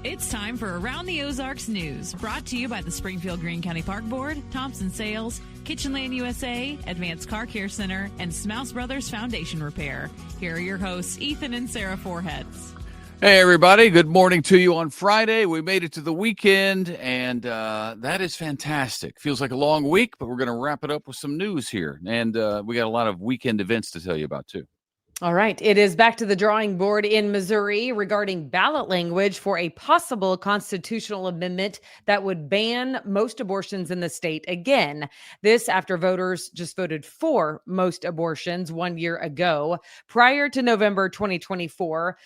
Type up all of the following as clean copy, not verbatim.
It's time for Around the Ozarks News, brought to you by the Springfield-Greene County Park Board, Thompson Sales, Kitchenland USA, Advanced Car Care Center, and Smouse Brothers Foundation Repair. Here are your hosts, Ethan and Sarah Foreheads. Hey, everybody. Good morning to you on Friday. We made it to the weekend, and that is fantastic. Feels like a long week, but we're going to wrap it up with some news here. And we got a lot of weekend events to tell you about, too. All right. It is back to the drawing board in Missouri regarding ballot language for a possible constitutional amendment that would ban most abortions in the state again. This after voters just voted for most abortions 1 year ago. Prior to November 2024,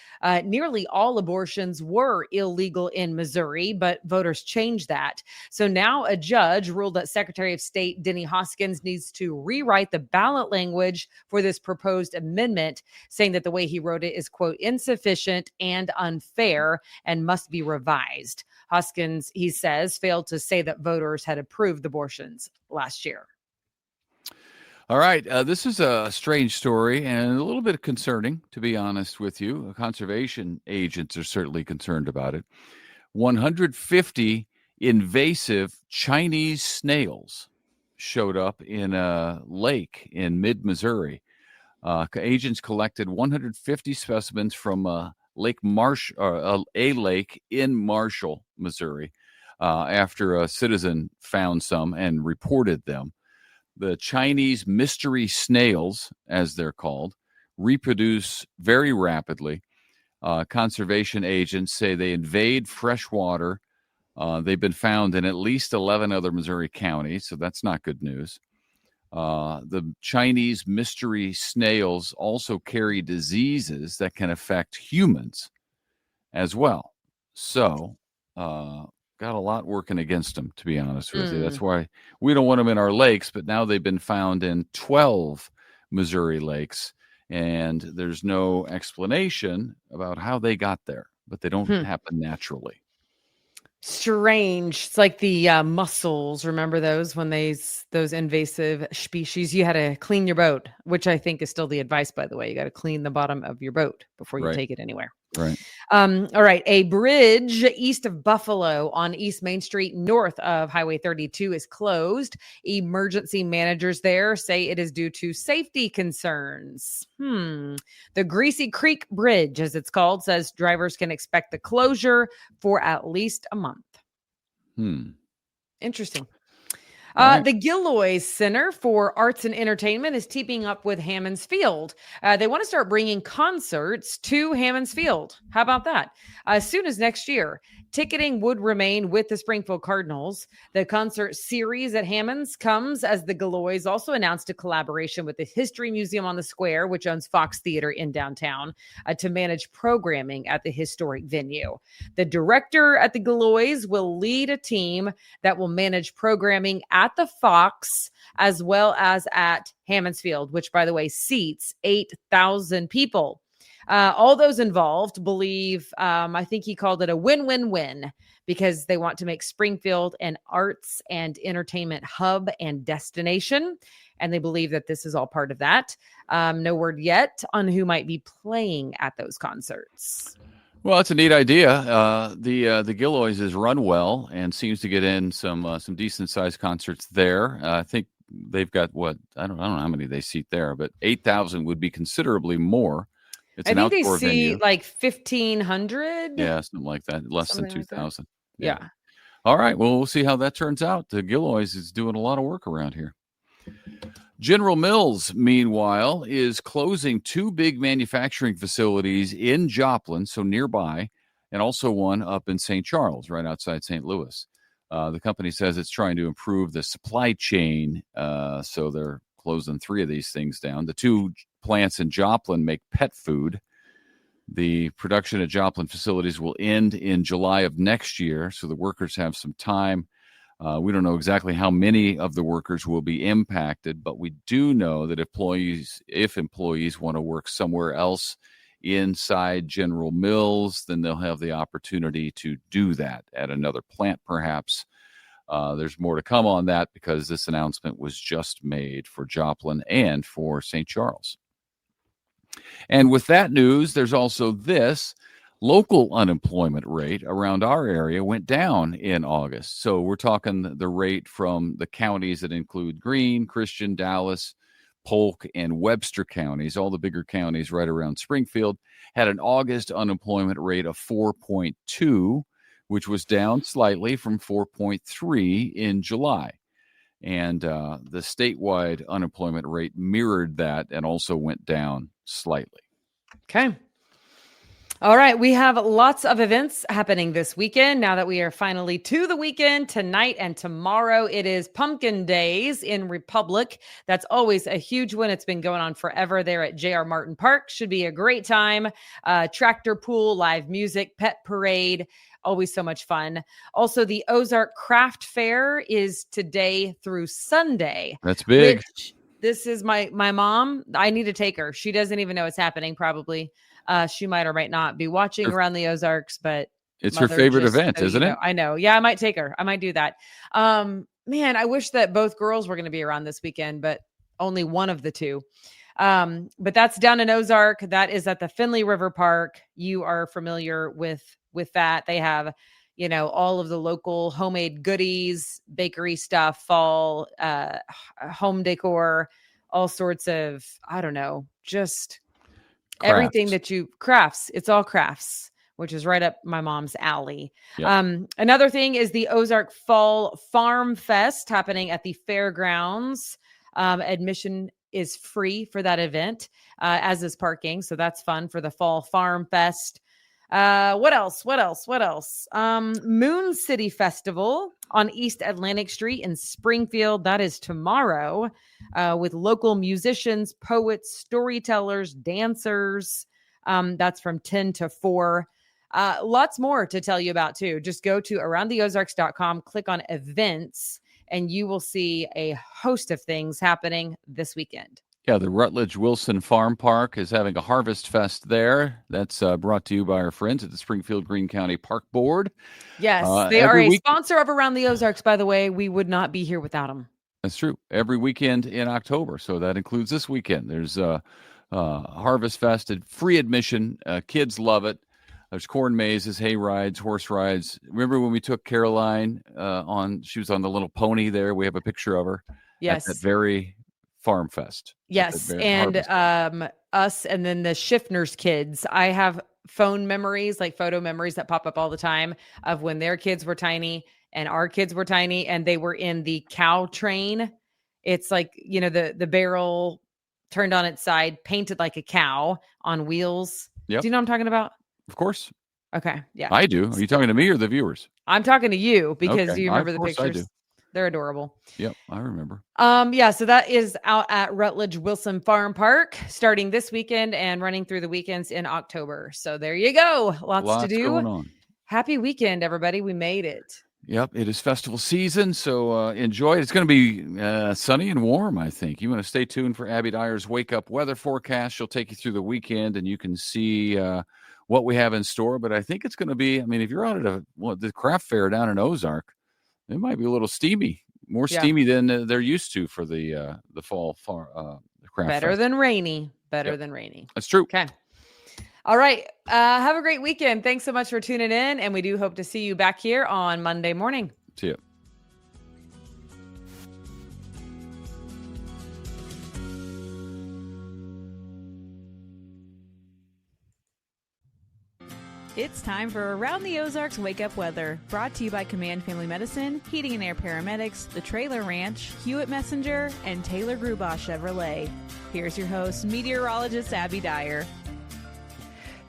nearly all abortions were illegal in Missouri, but voters changed that. So now a judge ruled that Secretary of State Denny Hoskins needs to rewrite the ballot language for this proposed amendment, saying that the way he wrote it is, quote, insufficient and unfair and must be revised. Hoskins, he says, failed to say that voters had approved abortions last year. All right. This is a strange story and a little bit concerning, to be honest with you. Conservation agents are certainly concerned about it. 150 invasive Chinese snails showed up in a lake in mid-Missouri. Agents collected 150 specimens from a lake in Marshall, Missouri, after a citizen found some and reported them. The Chinese mystery snails, as they're called, reproduce very rapidly. Conservation agents say they invade fresh water. They've been found in at least 11 other Missouri counties, so that's not good news. The Chinese mystery snails also carry diseases that can affect humans as well. So, got a lot working against them, to be honest with you. That's why we don't want them in our lakes, but now they've been found in 12 Missouri lakes, and there's no explanation about how they got there, but they don't happen naturally. Strange. It's like the mussels. Remember those when those invasive species? You had to clean your boat, which I think is still the advice, by the way. You got to clean the bottom of your boat before you take it anywhere. Right. All right. A bridge east of Buffalo on East Main Street, north of Highway 32, is closed. Emergency managers there say it is due to safety concerns. The Greasy Creek Bridge, as it's called, says drivers can expect the closure for at least a month. Interesting. The Gillioz Center for Arts and Entertainment is teaming up with Hammons Field. They want to start bringing concerts to Hammons Field. How about that? As soon as next year. Ticketing would remain with the Springfield Cardinals. The concert series at Hammons comes as the Gillioz also announced a collaboration with the History Museum on the Square, which owns Fox Theater in downtown, to manage programming at the historic venue. The director at the Gillioz will lead a team that will manage programming at the Fox as well as at Hammons Field, which, by the way, seats 8,000 people. All those involved believe, I think he called it a win-win-win, because they want to make Springfield an arts and entertainment hub and destination. And they believe that this is all part of that. No word yet on who might be playing at those concerts. Well, it's a neat idea. The Gillioz is run well and seems to get in some decent sized concerts there. I think they've got I don't know how many they seat there, but 8,000 would be considerably more. It's an outdoor venue. I think they see like 1,500. Yeah, something like that. Less than 2,000. Yeah. All right. Well, we'll see how that turns out. The Gillioz is doing a lot of work around here. General Mills, meanwhile, is closing 2 big manufacturing facilities in Joplin, so nearby, and also one up in St. Charles, right outside St. Louis. The company says it's trying to improve the supply chain, so they're closing 3 of these things down. The 2 plants in Joplin make pet food. The production at Joplin facilities will end in July of next year, so the workers have some time. We don't know exactly how many of the workers will be impacted, but we do know that if employees want to work somewhere else inside General Mills, then they'll have the opportunity to do that at another plant, perhaps. There's more to come on that because this announcement was just made for Joplin and for St. Charles. And with that news, there's also this. local unemployment rate around our area went down in August. So we're talking the rate from the counties that include Greene, Christian, Dallas, Polk, and Webster counties, all the bigger counties right around Springfield, had an August unemployment rate of 4.2, which was down slightly from 4.3 in July. And the statewide unemployment rate mirrored that and also went down slightly. Okay. All right. We have lots of events happening this weekend. Now that we are finally to the weekend, tonight and tomorrow, it is Pumpkin Days in Republic. That's always a huge one. It's been going on forever there at J.R. Martin Park. Should be a great time. Tractor pool, live music, pet parade. Always so much fun. Also, the Ozark Craft Fair is today through Sunday. That's big. This is my mom. I need to take her. She doesn't even know it's happening, probably. She might or might not be watching around the Ozarks, but it's her favorite event, isn't it? I know. Yeah, I might take her. I might do that. Man, I wish that both girls were going to be around this weekend, but only one of the two. But that's down in Ozark. That is at the Finley River Park. You are familiar with that. They have, all of the local homemade goodies, bakery stuff, fall, home decor, all sorts of, just crafts. Everything that crafts. It's all crafts, which is right up my mom's alley. Yep. Another thing is the Ozark Fall Farm Fest happening at the fairgrounds. Admission is free for that event, as is parking. So that's fun for the Fall Farm Fest. What else? Moon City Festival on East Atlantic Street in Springfield. That is tomorrow, with local musicians, poets, storytellers, dancers. That's from 10 to 4. Lots more to tell you about too. Just go to aroundtheozarks.com, click on events, and you will see a host of things happening this weekend. Yeah, the Rutledge Wilson Farm Park is having a Harvest Fest there. That's brought to you by our friends at the Springfield Greene County Park Board. Yes, they are a sponsor of Around the Ozarks, by the way. We would not be here without them. That's true. Every weekend in October. So that includes this weekend. There's Harvest Fest at free admission. Kids love it. There's corn mazes, hay rides, horse rides. Remember when we took Caroline she was on the little pony there. We have a picture of her. Yes. At that very Farm Fest. Yes. And us and then the Schiffner's kids. I have photo memories that pop up all the time of when their kids were tiny and our kids were tiny and they were in the cow train. It's like, the barrel turned on its side, painted like a cow on wheels. Yep. Do you know what I'm talking about? Of course. Okay. Yeah. I do. Are you talking to me or the viewers? I'm talking to you because you remember the pictures. I do. They're adorable. Yep, I remember. So that is out at Rutledge Wilson Farm Park starting this weekend and running through the weekends in October. So there you go. Lots to do. Going on. Happy weekend, everybody. We made it. Yep, it is festival season, so enjoy it. It's going to be sunny and warm, I think. You want to stay tuned for Abby Dyer's Wake Up Weather Forecast. She'll take you through the weekend, and you can see what we have in store. But I think it's going to be, if you're out at the craft fair down in Ozark, it might be a little steamy, more steamy than they're used to for the fall craft. Better than rainy. Than rainy. That's true. Okay. All right. Have a great weekend. Thanks so much for tuning in, and we do hope to see you back here on Monday morning. See you. It's time for Around the Ozarks Wake Up Weather, brought to you by Command Family Medicine, Heating and Air Paramedics, The Trailer Ranch, Hewitt Messenger, and Taylor Grubaugh Chevrolet. Here's your host, meteorologist Abby Dyer.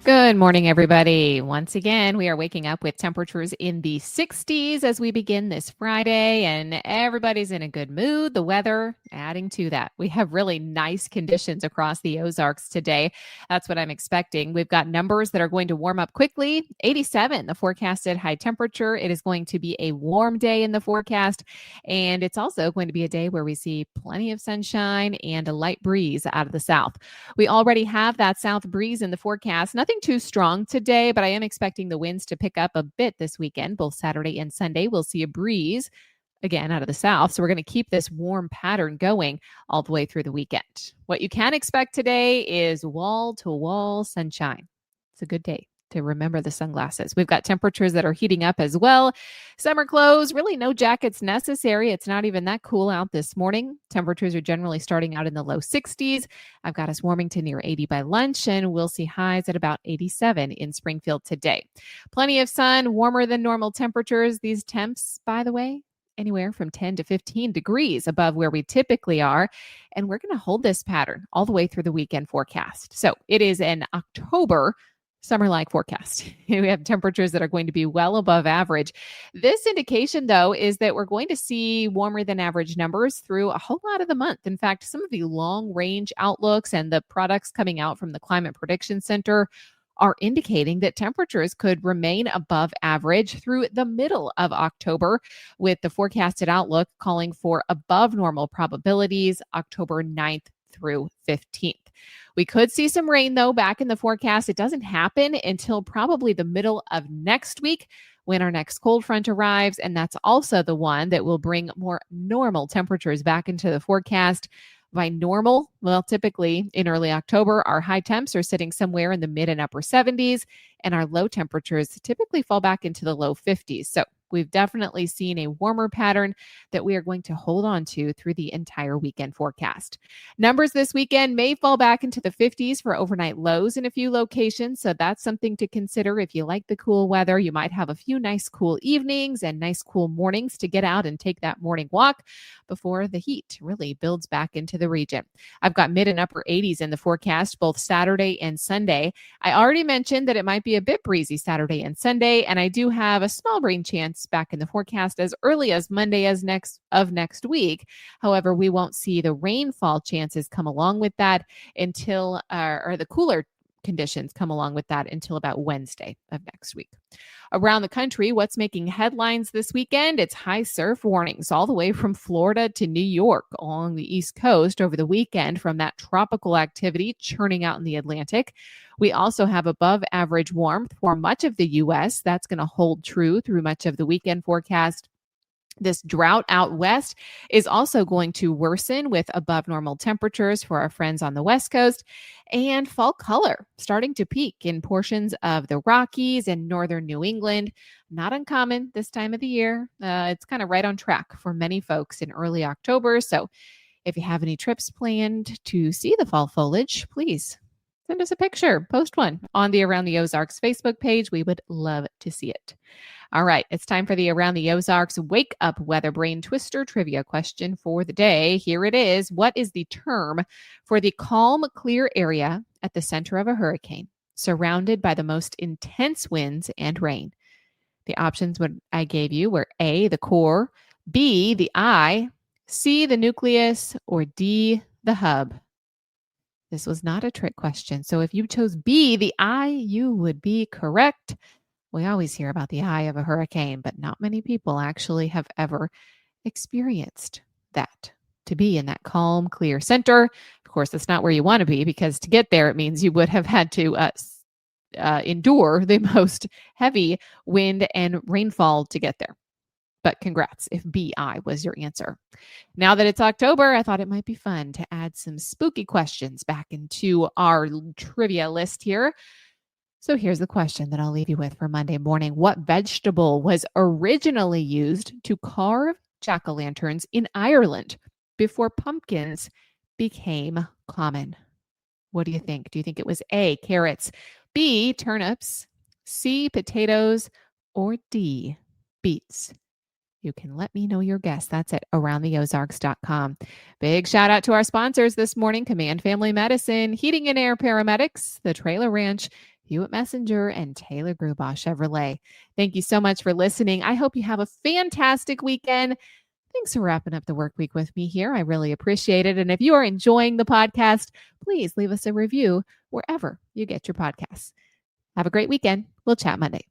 Good morning, everybody. Once again, we are waking up with temperatures in the 60s as we begin this Friday, and everybody's in a good mood. The weather adding to that. We have really nice conditions across the Ozarks today. That's what I'm expecting. We've got numbers that are going to warm up quickly. 87, the forecasted high temperature. It is going to be a warm day in the forecast, and it's also going to be a day where we see plenty of sunshine and a light breeze out of the south. We already have that south breeze in the forecast. Nothing too strong today, but I am expecting the winds to pick up a bit this weekend. Both Saturday and Sunday, we'll see a breeze again out of the south. So we're going to keep this warm pattern going all the way through the weekend. What you can expect today is wall-to-wall sunshine. It's a good day to remember the sunglasses. We've got temperatures that are heating up as well. Summer clothes, really no jackets necessary. It's not even that cool out this morning. Temperatures are generally starting out in the low 60s. I've got us warming to near 80 by lunch, and we'll see highs at about 87 in Springfield today. Plenty of sun, warmer than normal temperatures. These temps, by the way, anywhere from 10 to 15 degrees above where we typically are. And we're going to hold this pattern all the way through the weekend forecast. So it is an October summer-like forecast. We have temperatures that are going to be well above average. This indication, though, is that we're going to see warmer than average numbers through a whole lot of the month. In fact, some of the long-range outlooks and the products coming out from the Climate Prediction Center are indicating that temperatures could remain above average through the middle of October, with the forecasted outlook calling for above normal probabilities October 9th through 15th. We could see some rain, though, back in the forecast. It doesn't happen until probably the middle of next week when our next cold front arrives, and that's also the one that will bring more normal temperatures back into the forecast. By normal, well, typically in early October, our high temps are sitting somewhere in the mid and upper 70s, and our low temperatures typically fall back into the low 50s. So we've definitely seen a warmer pattern that we are going to hold on to through the entire weekend forecast. Numbers this weekend may fall back into the 50s for overnight lows in a few locations, so that's something to consider. If you like the cool weather, you might have a few nice cool evenings and nice cool mornings to get out and take that morning walk before the heat really builds back into the region. I've got mid and upper 80s in the forecast both Saturday and Sunday. I already mentioned that it might be a bit breezy Saturday and Sunday, and I do have a small rain chance back in the forecast as early as Monday of next week. However, we won't see the rainfall chances come along with that until, or the cooler conditions come along with that until about Wednesday of next week. Around the country, what's making headlines this weekend? It's high surf warnings all the way from Florida to New York along the East Coast over the weekend from that tropical activity churning out in the Atlantic. We also have above average warmth for much of the U.S. That's going to hold true through much of the weekend forecast. This drought out west is also going to worsen with above normal temperatures for our friends on the West Coast, and fall color starting to peak in portions of the Rockies and northern New England. Not uncommon this time of the year. It's kind of right on track for many folks in early October. So if you have any trips planned to see the fall foliage, please send us a picture, post one on the Around the Ozarks Facebook page. We would love to see it. All right, it's time for the Around the Ozarks Wake Up Weather Brain Twister trivia question for the day. Here it is. What is the term for the calm, clear area at the center of a hurricane, surrounded by the most intense winds and rain? The options what I gave you were A, the core, B, the eye, C, the nucleus, or D, the hub. This was not a trick question. So if you chose B, the eye, you would be correct. We always hear about the eye of a hurricane, but not many people actually have ever experienced that, to be in that calm, clear center. Of course, that's not where you want to be, because to get there, it means you would have had to endure the most heavy wind and rainfall to get there. But congrats if BI was your answer. Now that it's October, I thought it might be fun to add some spooky questions back into our trivia list here. So here's the question that I'll leave you with for Monday morning. What vegetable was originally used to carve jack-o'-lanterns in Ireland before pumpkins became common? What do you think? Do you think it was A, carrots, B, turnips, C, potatoes, or D, beets? You can let me know your guess. That's at aroundtheozarks.com. Big shout out to our sponsors this morning: Command Family Medicine, Heating and Air Paramedics, The Trailer Ranch, Hewitt Messenger, and Taylor Grubaugh Chevrolet. Thank you so much for listening. I hope you have a fantastic weekend. Thanks for wrapping up the work week with me here. I really appreciate it. And if you are enjoying the podcast, please leave us a review wherever you get your podcasts. Have a great weekend. We'll chat Monday.